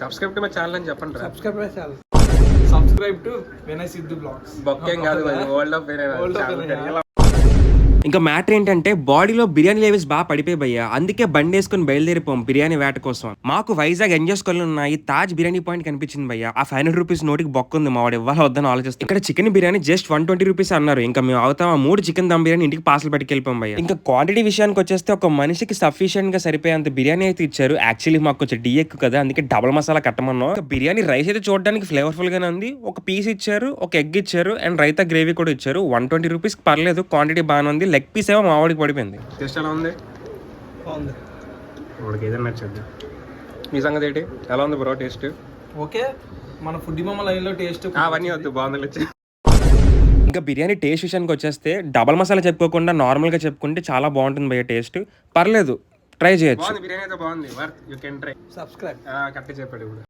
Subscribe to my channel అని చెప్పండి. Subscribe to Vinay Siddhu blogs. బొక్కేం కాదు, వరల్డ్ ఆఫ్ వినయ్. ఇంకా మ్యాటర్ ఏంటంటే బాడీలో బిర్యానీ లెవెల్స్ బాగా పడిపోయి భయ్యా, అందుకే బండి వేసుకుని బయలుదేరిపోం బిర్యానీ వేట కోసం. మాకు వైజాగ్ ఎంజాయ్స్ కొలు ఉన్నాయి, తాజ్ బిర్యానీ పాయింట్ కనిపించింది భయ్యా. ఆ 500 రూపీస్ నోటికి బొక్క ఉంది, మావాడు ఇవ్వాలి వద్దని ఆలోచిస్తాం. ఇక్కడ చికెన్ బిర్యానీ జస్ట్ 120 రూపీస్ అన్నారు. ఇంకా మేము అవుతాం ఆ 3 చికెన్ దమ్ బిర్యానీ ఇంటికి పార్సల్ పట్టుకెళ్ళిపోం భయ్యా. ఇంకా క్వాంటిటీ విషయానికి వచ్చేస్తే ఒక మనిషికి సఫిషియెంట్ గా సరిపోయేంత బిర్యానీ అయితే ఇచ్చారు. యాక్చువల్లీ మాకు కొంచెం డీ ఎక్కువ కదా, అందుకే డబల్ మసాలా కట్టమన్నాం. బిర్యానీ రైస్ అయితే చూడడానికి ఫ్లేవర్ఫుల్ గానే ఉంది. ఒక పీస్ ఇచ్చారు, ఒక ఎగ్ ఇచ్చారు అండ్ రైతా గ్రేవీ కూడా ఇచ్చారు. 120 రూపీస్ పర్లేదు, క్వాంటిటీ బాగానే ఉంది. లెగ్ పీస్ ఏమో మావాడికి పడిపోయింది. టేస్ట్ ఎలా ఉంది? బాగుంది. వాడికి ఏదైనా నచ్చింది. మీ సంగతి ఏంటి, ఎలా ఉంది బ్రో టేస్ట్? ఓకే, మన ఫుడ్ మమ్మ లైన్ లో టేస్ట్ అవన్నీ వద్దు, బాగుంది. ఇంకా బిర్యానీ టేస్ట్ విషయానికి వచ్చేస్తే డబల్ మసాలా చెప్పుకోకుండా నార్మల్ గా చెప్పుకుంటే చాలా బాగుంటుంది భయ్య. టేస్ట్ పర్లేదు, ట్రై చేయొచ్చు. బిర్యానీ అయితే బాగుంది. You can try. Subscribe correct చెప్పాడు ఇప్పుడు.